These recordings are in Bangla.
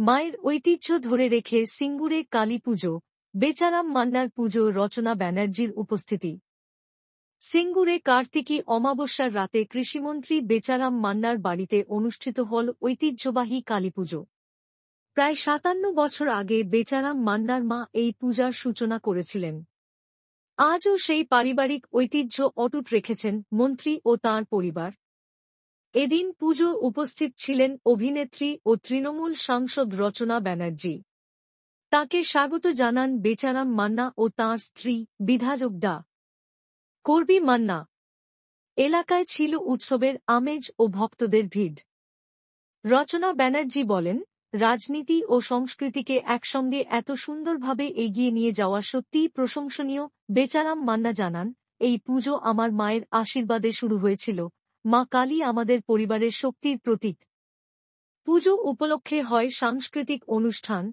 মায়ের ঐতিহ্য ধরে রেখে সিঙ্গুরে কালী পুজো, বেচারাম মান্নার পুজো রচনা ব্যানার্জির উপস্থিতি। সিঙ্গুরে কার্তিকী অমাবস্যার রাতে কৃষিমন্ত্রী বেচারাম মান্নার বাড়িতে অনুষ্ঠিত হল ঐতিহ্যবাহী কালীপুজো। প্রায় ৫৭ বছর আগে বেচারাম মান্নার মা এই পূজার সূচনা করেছিলেন। আজও সেই পারিবারিক ঐতিহ্য অটুট রেখেছেন মন্ত্রী ও তাঁর পরিবার। এদিন পুজো উপস্থিত ছিলেন অভিনেত্রী ও তৃণমূল সাংসদ রচনা ব্যানার্জি। তাকে স্বাগত জানান বেচারাম মান্না ও তাঁর স্ত্রী বিধায়ক ডা. কর্বী মান্না। এলাকায় ছিল উৎসবের আমেজ ও ভক্তদের ভিড়। রচনা ব্যানার্জি বলেন, রাজনীতি ও সংস্কৃতিকে একসঙ্গে এত সুন্দরভাবে এগিয়ে নিয়ে যাওয়া সত্যিই প্রশংসনীয়। বেচারাম মান্না জানান, এই পুজো আমার মায়ের আশীর্বাদে শুরু হয়েছিল। মা কালী আমাদের পরিবারের শক্তির প্রতীক। পুজো উপলক্ষে হয় সাংস্কৃতিক অনুষ্ঠান,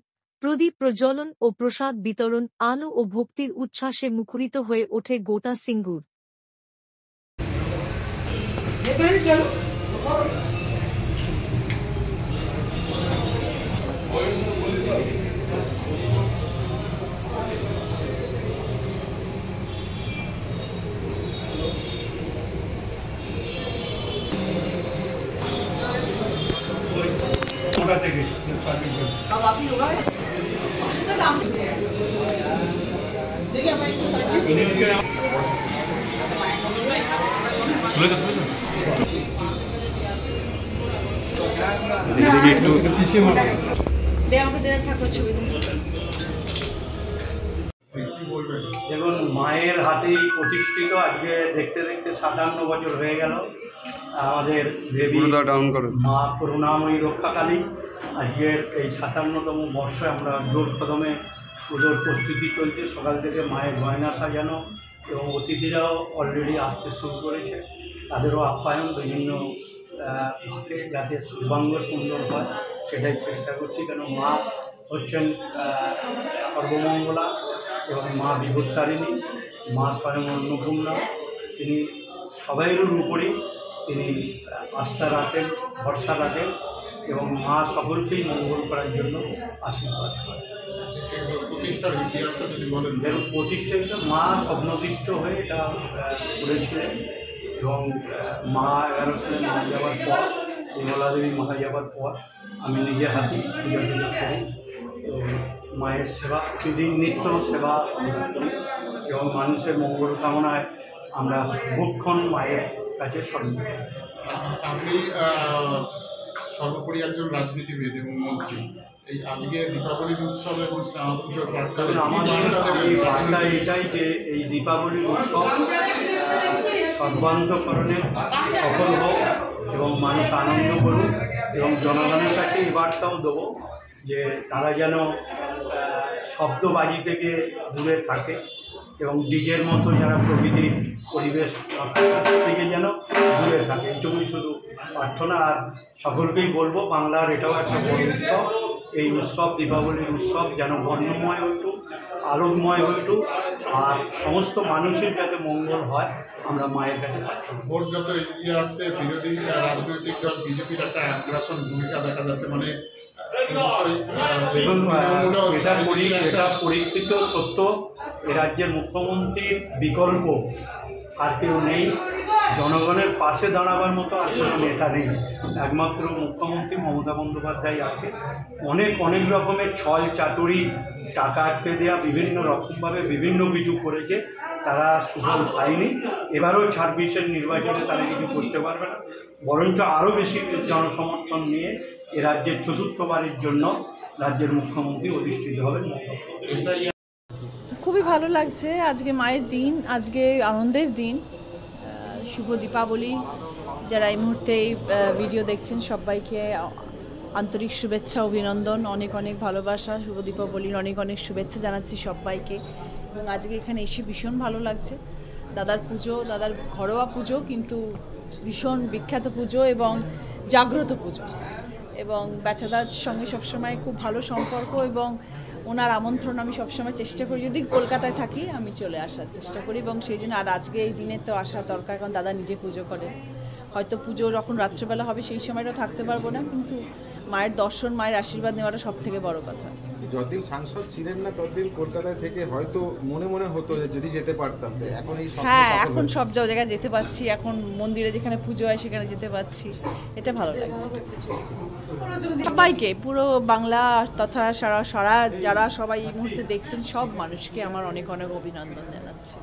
প্রদীপ প্রজ্বলন ও প্রসাদ বিতরণ। আলো ও ভক্তির উচ্ছ্বাসে মুখরিত হয়ে ওঠে গোটা সিঙ্গুর। দেখুন, মায়ের হাতেই প্রতিষ্ঠিত। আজকে দেখতে দেখতে ৫৭ বছর হয়ে গেল। আমাদের দেবী মা করুণাময়ী রক্ষাকালী আজকের এই ৫৭তম বর্ষে আমরা জোর কদমে পুজোর প্রস্তুতি চলছে। সকাল থেকে মায়ের গয়না সাজানো এবং অতিথিরাও অলরেডি আসতে শুরু করেছে। তাদেরও আপ্যায়ন বিভিন্ন ভাবে যাতে সর্বাঙ্গ সুন্দর হয় সেটাই চেষ্টা করছি, কেন মা হচ্ছেন সর্বমঙ্গলা এবং মা বিপত্তারিণী, মা স্বয়ং অন্নপূর্ণা। তিনি সবাইয়ের উপরেই তিনি আস্থা রাখেন, ভরসা রাখেন এবং মা সকলকেই মঙ্গল করার জন্য আশীর্বাদ করেন। প্রতিষ্ঠার ইতিহাসটা যদি বলেন। প্রতিষ্ঠা মা স্বপ্নদৃষ্ট হয়ে এটা করেছিলেন এবং মা ১১ সালে মারা যাওয়ার পর, বিমলা দেবী মারা যাওয়ার পর আমি নিজে হাতেই পূজা টুজা করি। মায়ের সেবা প্রতিদিন নিত্য সেবা আমরা করি এবং মানুষের মঙ্গল কামনায় আমরা সর্বক্ষণ মায়ের কাছে স্মরণ করি। আপনি সর্বোপরি একজন রাজনীতিবিদ এবং মন্ত্রী। এই আজকে দীপাবলির উৎসব এবং পুজোর বার্তা এটাই যে এই দীপাবলির উৎসব সর্বান্তকরণে সফল হোক এবং মানুষ আনন্দ করুক এবং জনগণের কাছে এই বার্তাও দেবো যে তারা যেন শব্দবাজি থেকে দূরে থাকে এবং ডিজের মতো যারা প্রকৃতির পরিবেশ থেকে যেন দূরে থাকে, এইটুকুই শুধু প্রার্থনা। আর সকলকেই বলবো, বাংলার এটাও একটা বড় উৎসব। এই উৎসব, দীপাবলির উৎসব যেন বর্ণময় হইতুক, আলোকময় হইতুক আর সমস্ত মানুষের যাতে মঙ্গল হয় আমরা মায়ের কাছে প্রার্থনা। ভোট যত এগিয়ে আসছে বিরোধী রাজনৈতিক দল বিজেপির একটা আগ্রাসন ভূমিকা দেখা যাচ্ছে। মানে দেখুন, এটা পরীক্ষিত সত্য। এ রাজ্যের মুখ্যমন্ত্রীর বিকল্প আর কেউ নেই। জনগণের পাশে দাঁড়াবার মতো আর কোনো নেতা নেই। একমাত্র মুখ্যমন্ত্রী মমতা বন্দ্যোপাধ্যায় আছে। অনেক রকমের ছল চাতুরি, টাকা আটকে দেওয়া, বিভিন্ন রকমভাবে বিভিন্ন কিছু করেছে, তারা সুফল পায়নি। এবারও ২৬-এর নির্বাচনে তারা কিছু করতে পারবে না, বরঞ্চ আরও বেশি জনসমর্থন নিয়ে এ রাজ্যের চতুর্থবারের জন্য রাজ্যের মুখ্যমন্ত্রী অধিষ্ঠিত হবেন। খুবই ভালো লাগছে। আজকে মায়ের দিন, আজকে আনন্দের দিন। শুভ দীপাবলি। যারা এই মুহূর্তে এই ভিডিও দেখছেন সবাইকে আন্তরিক শুভেচ্ছা, অভিনন্দন, অনেক ভালোবাসা। শুভ দীপাবলির অনেক শুভেচ্ছা জানাচ্ছি সবাইকে। এবং আজকে এখানে এসে ভীষণ ভালো লাগছে। দাদার পুজো, দাদার ঘরোয়া পুজো, কিন্তু ভীষণ বিখ্যাত পুজো এবং জাগ্রত পুজো। এবং বেচাদার সঙ্গে সবসময় খুব ভালো সম্পর্ক এবং ওনার আমন্ত্রণ আমি সবসময় চেষ্টা করি, যদি কলকাতায় থাকি আমি চলে আসার চেষ্টা করি এবং সেই জন্য আর আজকে এই দিনে তো আসা দরকার, কারণ দাদা নিজে পুজো করে। হয়তো পুজো যখন রাত্রেবেলা হবে সেই সময়টা থাকতে পারবো না, কিন্তু মায়ের দর্শন, মায়ের আশীর্বাদ নেওয়াটা সব থেকে বড় কথা। যতদিন সাংসদ ছিলেন না ততদিন কলকাতায় থেকে হয়তো মনে মনে হতো যে যদি যেতে পারতাম, তো এখন এই হ্যাঁ, এখন সব জায়গায় যেতে পাচ্ছি, এখন মন্দিরে যেখানে পুজো হয় সেখানে যেতে পাচ্ছি, এটা ভালো লাগছে। সবাইকে, পুরো বাংলা তথা সারা যারা সবাই এই মুহূর্তে দেখছেন সব মানুষকে আমার অনেক অনেক অভিনন্দন জানাচ্ছি।